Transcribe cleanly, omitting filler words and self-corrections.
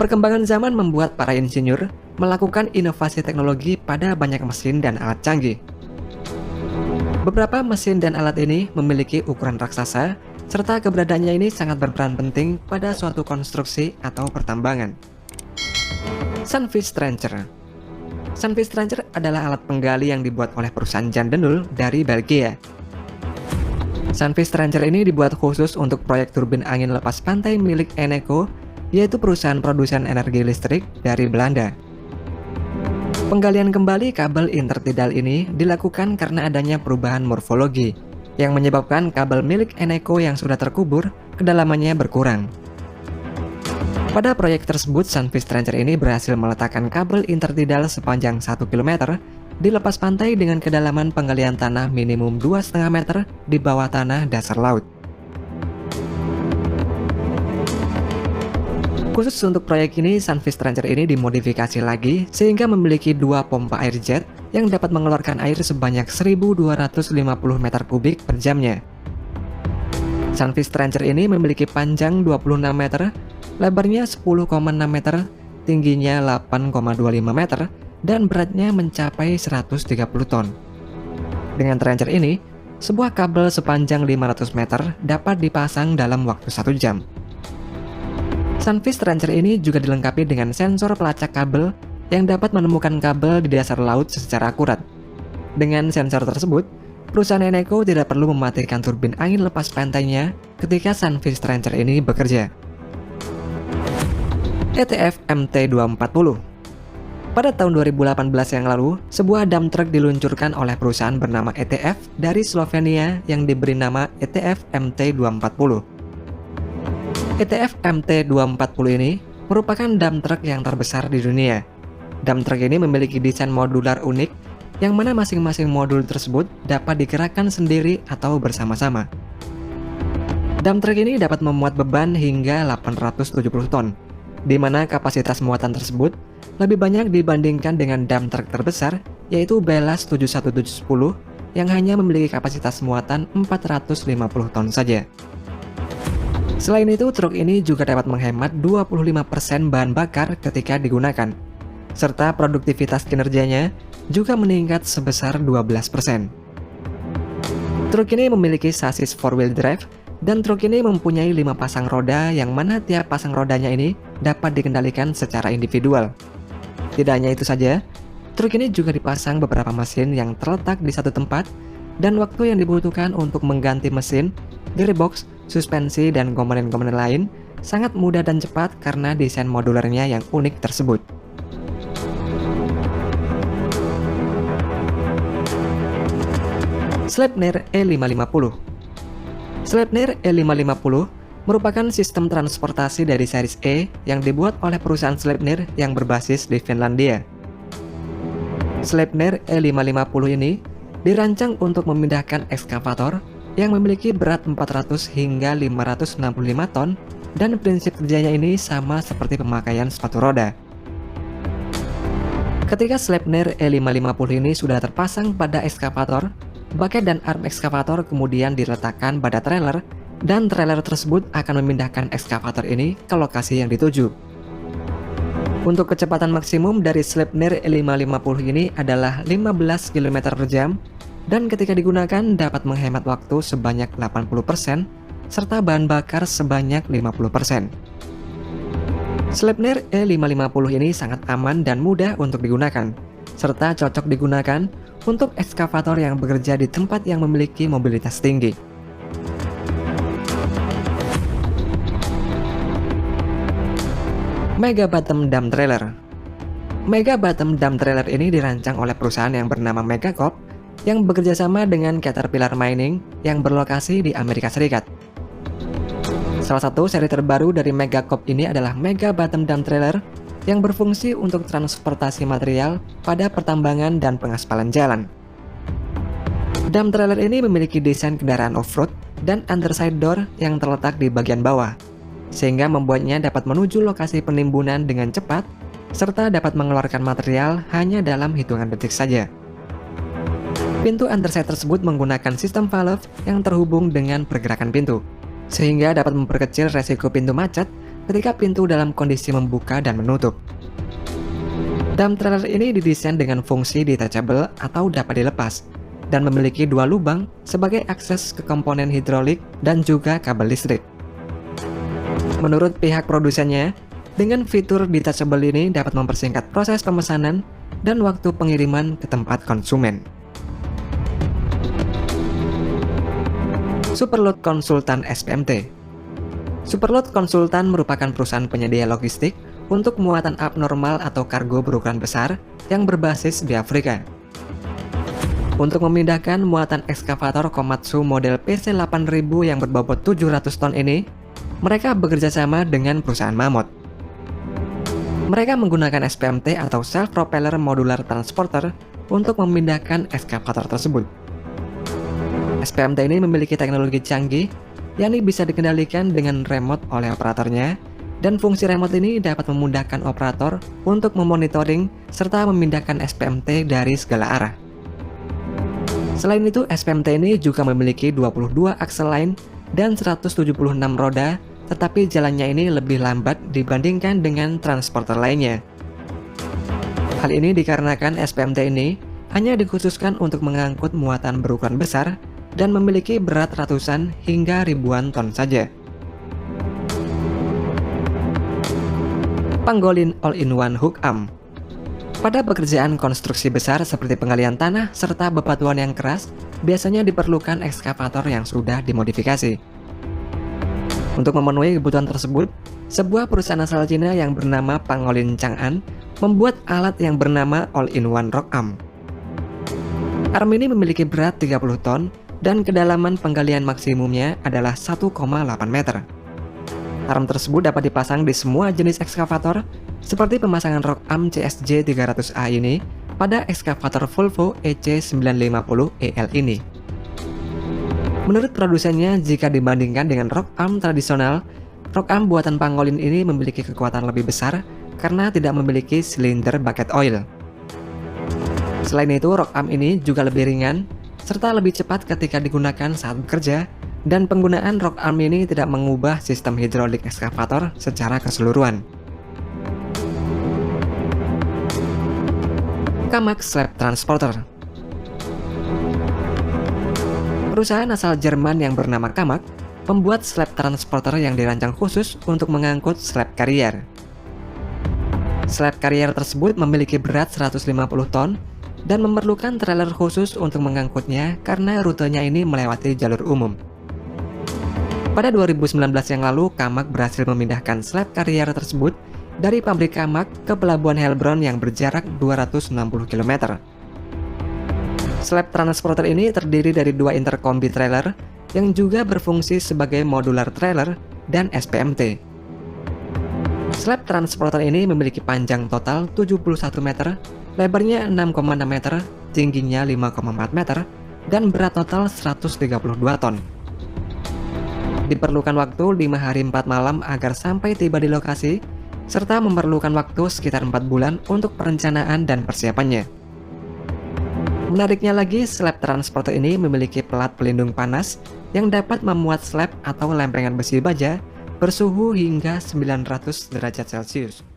Perkembangan zaman membuat para insinyur melakukan inovasi teknologi pada banyak mesin dan alat canggih. Beberapa mesin dan alat ini memiliki ukuran raksasa, serta keberadaannya ini sangat berperan penting pada suatu konstruksi atau pertambangan. Sunfish Trencher. Sunfish Trencher adalah alat penggali yang dibuat oleh perusahaan Jan Denul dari Belgia. Sunfish Trencher ini dibuat khusus untuk proyek turbin angin lepas pantai milik Eneco, yaitu perusahaan produsen energi listrik dari Belanda. Penggalian kembali kabel intertidal ini dilakukan karena adanya perubahan morfologi yang menyebabkan kabel milik Eneco yang sudah terkubur kedalamannya berkurang. Pada proyek tersebut, Sunfish Trencher ini berhasil meletakkan kabel intertidal sepanjang 1 km di lepas pantai dengan kedalaman penggalian tanah minimum 2,5 meter di bawah tanah dasar laut. Khusus untuk proyek ini, Sunfish Trencher ini dimodifikasi lagi sehingga memiliki 2 pompa air jet yang dapat mengeluarkan air sebanyak 1.250 meter kubik per jamnya. Sunfish Trencher ini memiliki panjang 26 meter, lebarnya 10,6 meter, tingginya 8,25 meter, dan beratnya mencapai 130 ton. Dengan trencher ini, sebuah kabel sepanjang 500 meter dapat dipasang dalam waktu 1 jam. Sunfish Trencher ini juga dilengkapi dengan sensor pelacak kabel yang dapat menemukan kabel di dasar laut secara akurat. Dengan sensor tersebut, perusahaan Eneco tidak perlu mematikan turbin angin lepas pantainya ketika Sunfish Trencher ini bekerja. ETF MT240. Pada tahun 2018 yang lalu, sebuah dump truck diluncurkan oleh perusahaan bernama ETF dari Slovenia yang diberi nama ETF MT240. ETF MT240 ini merupakan dump truck yang terbesar di dunia. Dump truck ini memiliki desain modular unik, yang mana masing-masing modul tersebut dapat digerakkan sendiri atau bersama-sama. Dump truck ini dapat memuat beban hingga 870 ton, di mana kapasitas muatan tersebut lebih banyak dibandingkan dengan dump truck terbesar, yaitu Bellas 71710 yang hanya memiliki kapasitas muatan 450 ton saja. Selain itu, truk ini juga dapat menghemat 25% bahan bakar ketika digunakan, serta produktivitas kinerjanya juga meningkat sebesar 12%. Truk ini memiliki sasis 4-wheel drive, dan truk ini mempunyai 5 pasang roda yang mana tiap pasang rodanya ini dapat dikendalikan secara individual. Tidak hanya itu saja, truk ini juga dipasang beberapa mesin yang terletak di satu tempat, dan waktu yang dibutuhkan untuk mengganti mesin, gearbox, suspensi, dan komponen-komponen lain sangat mudah dan cepat karena desain modularnya yang unik tersebut. Sleipner E550. Sleipner E550 merupakan sistem transportasi dari series E yang dibuat oleh perusahaan Sleipner yang berbasis di Finlandia. Sleipner E550 ini dirancang untuk memindahkan ekskavator yang memiliki berat 400 hingga 565 ton, dan prinsip kerjanya ini sama seperti pemakaian sepatu roda. Ketika Sleipner E550 ini sudah terpasang pada ekskavator, baket dan arm ekskavator kemudian diletakkan pada trailer, dan trailer tersebut akan memindahkan ekskavator ini ke lokasi yang dituju. Untuk kecepatan maksimum dari Sleipner E550 ini adalah 15 km per jam, dan ketika digunakan dapat menghemat waktu sebanyak 80%, serta bahan bakar sebanyak 50%. Sleipner E550 ini sangat aman dan mudah untuk digunakan, serta cocok digunakan untuk ekskavator yang bekerja di tempat yang memiliki mobilitas tinggi. Mega Bottom Dump Trailer. Mega Bottom Dump Trailer ini dirancang oleh perusahaan yang bernama Megacorp yang bekerja sama dengan Caterpillar Mining yang berlokasi di Amerika Serikat. Salah satu seri terbaru dari Megacorp ini adalah Mega Bottom Dump Trailer yang berfungsi untuk transportasi material pada pertambangan dan pengaspalan jalan. Dump trailer ini memiliki desain kendaraan off-road dan underside door yang terletak di bagian bawah, sehingga membuatnya dapat menuju lokasi penimbunan dengan cepat, serta dapat mengeluarkan material hanya dalam hitungan detik saja. Pintu underside tersebut menggunakan sistem valve yang terhubung dengan pergerakan pintu, sehingga dapat memperkecil resiko pintu macet ketika pintu dalam kondisi membuka dan menutup. Dump trailer ini didesain dengan fungsi detachable atau dapat dilepas, dan memiliki dua lubang sebagai akses ke komponen hidrolik dan juga kabel listrik. Menurut pihak produsennya, dengan fitur detachable ini dapat mempersingkat proses pemesanan dan waktu pengiriman ke tempat konsumen. Superload Konsultan SPMT. Superload Konsultan merupakan perusahaan penyedia logistik untuk muatan abnormal atau kargo berukuran besar yang berbasis di Afrika. Untuk memindahkan muatan ekskavator Komatsu model PC8000 yang berbobot 700 ton ini, mereka bekerja sama dengan perusahaan Mammoth. Mereka menggunakan SPMT atau Self Propeller Modular Transporter untuk memindahkan ekskavator tersebut. SPMT ini memiliki teknologi canggih, yakni bisa dikendalikan dengan remote oleh operatornya, dan fungsi remote ini dapat memudahkan operator untuk memonitoring serta memindahkan SPMT dari segala arah. Selain itu, SPMT ini juga memiliki 22 aksel lain dan 176 roda, tetapi jalannya ini lebih lambat dibandingkan dengan transporter lainnya. Hal ini dikarenakan SPMT ini hanya dikhususkan untuk mengangkut muatan berukuran besar dan memiliki berat ratusan hingga ribuan ton saja. Pangolin All-in-One Hook Arm. Pada pekerjaan konstruksi besar seperti penggalian tanah serta bebatuan yang keras, biasanya diperlukan ekskavator yang sudah dimodifikasi. Untuk memenuhi kebutuhan tersebut, sebuah perusahaan asal Cina yang bernama Pangolin Chang'an membuat alat yang bernama All-in-One Rock Arm. Arm ini memiliki berat 30 ton dan kedalaman penggalian maksimumnya adalah 1,8 meter. Arm tersebut dapat dipasang di semua jenis ekskavator, seperti pemasangan Rock Arm CSJ 300A ini pada ekskavator Volvo EC950EL ini. Menurut produsennya, jika dibandingkan dengan Rock Arm tradisional, Rock Arm buatan Pangolin ini memiliki kekuatan lebih besar karena tidak memiliki silinder bucket oil. Selain itu, Rock Arm ini juga lebih ringan serta lebih cepat ketika digunakan saat bekerja, dan penggunaan Rock Arm ini tidak mengubah sistem hidrolik ekskavator secara keseluruhan. Kamag Slab Transporter. Perusahaan asal Jerman yang bernama Kamag membuat slab transporter yang dirancang khusus untuk mengangkut slab carrier. Slab carrier tersebut memiliki berat 150 ton dan memerlukan trailer khusus untuk mengangkutnya karena rutenya ini melewati jalur umum. Pada 2019 yang lalu, Kamag berhasil memindahkan slab carrier tersebut dari pabrik Kamag ke pelabuhan Heilbronn yang berjarak 260 km. Slab transporter ini terdiri dari dua interkombi trailer yang juga berfungsi sebagai modular trailer dan SPMT. Slab transporter ini memiliki panjang total 71 meter, lebarnya 6,6 meter, tingginya 5,4 meter, dan berat total 132 ton. Diperlukan waktu 5 hari 4 malam agar sampai tiba di lokasi, serta memerlukan waktu sekitar 4 bulan untuk perencanaan dan persiapannya. Menariknya lagi, slab transporter ini memiliki pelat pelindung panas yang dapat memuat slab atau lempengan besi baja bersuhu hingga 900 derajat Celcius.